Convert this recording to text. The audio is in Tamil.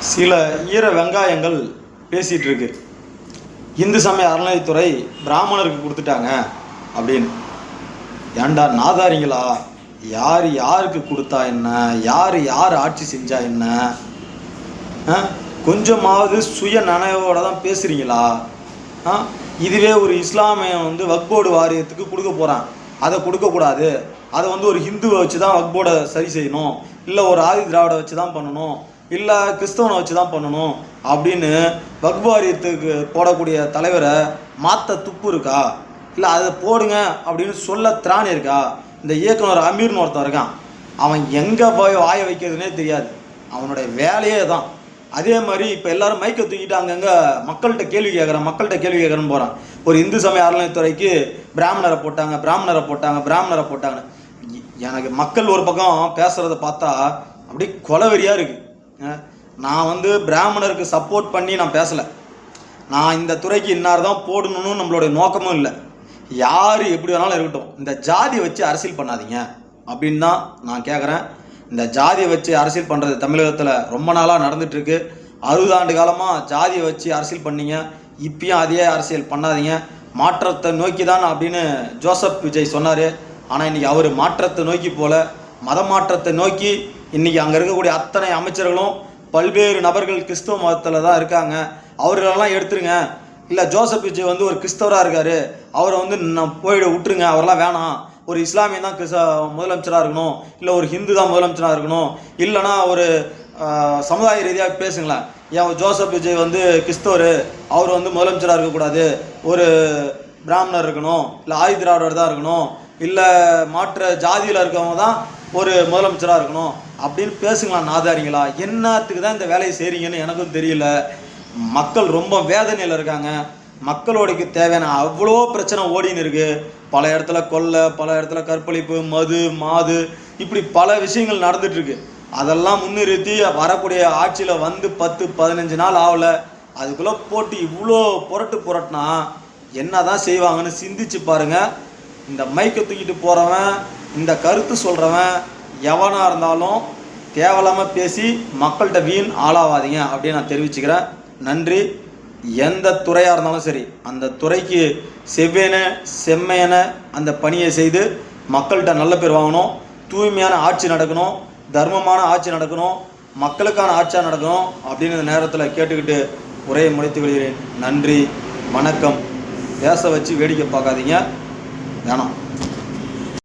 சில ஈர வெங்காயங்கள் பேசிகிட்டு இருக்கு. இந்து சமய அறநிலையத்துறை பிராமணருக்கு கொடுத்துட்டாங்க அப்படின்னு. ஏண்டா நாதாரிங்களா, யார் யாருக்கு கொடுத்தா என்ன, யார் யார் ஆட்சி செஞ்சா என்ன? கொஞ்சமாவது சுய நனவோடு தான் பேசுகிறீங்களா? இதுவே ஒரு இஸ்லாமிய வக்போர்டு வாரியத்துக்கு கொடுக்க போகிறான், அதை கொடுக்கக்கூடாது. அதை ஒரு ஹிந்துவை வச்சு தான் வக்போர்டை சரி செய்யணும், இல்லை ஒரு ஆதி திராவிட வச்சு தான் பண்ணணும், இல்லை கிறிஸ்தவனை வச்சு தான் பண்ணணும் அப்படின்னு வக்பு வாரியத்துக்கு போடக்கூடிய தலைவரை மாற்ற துப்பு இருக்கா? இல்லை அதை போடுங்க அப்படின்னு சொல்ல திராணி இருக்கா? இந்த இயக்குனர் அமீர்னு ஒருத்தன் இருக்கான், அவன் எங்கே போய் வாய வைக்கிறதுனே தெரியாது, அவனுடைய வேலையே தான். அதே மாதிரி இப்போ எல்லாரும் மைக்கை தூக்கிட்டு அங்கங்கே மக்கள்கிட்ட கேள்வி கேட்குறேன்னு போகிறான். ஒரு இந்து சமய அறநிலையத்துறைக்கு பிராமணரை போட்டாங்க. எனக்கு மக்கள் ஒரு பக்கம் பேசுகிறத பார்த்தா அப்படி கொலவெறியாக இருக்குது. நான் பிராமணருக்கு சப்போர்ட் பண்ணி நான் பேசலை. நான் இந்த துறைக்கு இன்னார் தான் போடணும்னு நம்மளுடைய நோக்கமும் இல்லை. யார் எப்படி வேணாலும் இருக்கட்டும், இந்த ஜாதியை வச்சு அரசியல் பண்ணாதீங்க அப்படின்னு தான் நான் கேட்குறேன். இந்த ஜாதியை வச்சு அரசியல் பண்ணுறது தமிழகத்தில் ரொம்ப நாளாக நடந்துகிட்ருக்கு. 60 ஆண்டு காலமாக ஜாதியை வச்சு அரசியல் பண்ணீங்க, இப்பயும் அதே அரசியல் பண்ணாதீங்க. மாற்றத்தை நோக்கி தான் அப்படின்னு ஜோசப் விஜய் சொன்னார். ஆனால் இன்றைக்கி அவர் மாற்றத்தை நோக்கி போல, மத மாற்றத்தை நோக்கி இன்றைக்கி அங்கே இருக்கக்கூடிய அத்தனை அமைச்சர்களும் பல்வேறு நபர்கள் கிறிஸ்தவ மதத்தில் தான் இருக்காங்க. அவர்களெல்லாம் எடுத்துருங்க. இல்லை ஜோசப் விஜய் ஒரு கிறிஸ்தவராக இருக்கார், அவரை நான் போயிட விட்டுருங்க, அவரெல்லாம் வேணாம். ஒரு இஸ்லாமியன் தான் முதலமைச்சராக இருக்கணும், இல்லை ஒரு ஹிந்து தான் முதலமைச்சராக இருக்கணும், இல்லைனா ஒரு சமுதாய ரீதியாக பேசுங்களேன். ஏன் ஜோசப் விஜய் கிறிஸ்தவர், அவர் முதலமைச்சராக இருக்கக்கூடாது, ஒரு பிராமணர் இருக்கணும், இல்லை ஆதி திராவிடர் தான் இருக்கணும், இல்லை மாற்ற ஜாதியில் இருக்கவங்க தான் ஒரு முதலமைச்சராக இருக்கணும் அப்படின்னு பேசுங்களா? நாதாரிங்களா, என்னத்துக்கு தான் இந்த வேலையை செய்கிறீங்கன்னு எனக்கும் தெரியல. மக்கள் ரொம்ப வேதனையில் இருக்காங்க. மக்களோடைக்கு தேவையான அவ்வளோ பிரச்சனை ஓடின்னு இருக்குது. பல இடத்துல கொள்ளை, பல இடத்துல கற்பழிப்பு, மது மாது, இப்படி பல விஷயங்கள் நடந்துகிட்ருக்கு. அதெல்லாம் முன்னிறுத்தி வரக்கூடிய ஆட்சியில் 10-15 நாள் ஆகலை, அதுக்குள்ளே போட்டு இவ்வளோ புரட்டுனா என்ன தான் செய்வாங்கன்னு சிந்திச்சு பாருங்கள். இந்த மைக்கை தூக்கிட்டு போகிறவன், இந்த கருத்து சொல்கிறவன் எவனாக இருந்தாலும் தேவையில்லாமல் பேசி மக்கள்கிட்ட வீண் ஆளாவாதீங்க அப்படின்னு நான் தெரிவிச்சுக்கிறேன். நன்றி. எந்த துறையாக இருந்தாலும் சரி, அந்த துறைக்கு செம்மையான அந்த பணியை செய்து மக்கள்கிட்ட நல்ல பேர் வாங்கணும், தூய்மையான ஆட்சி நடக்கணும், தர்மமான ஆட்சி நடக்கணும், மக்களுக்கான ஆட்சியாக நடக்கணும் அப்படின்னு இந்த நேரத்தில் கேட்டுக்கிட்டு உரையை முடித்து விடுகிறேன். நன்றி, வணக்கம். பேச வச்சு வேடிக்கை பார்க்காதீங்க, வேணாம்.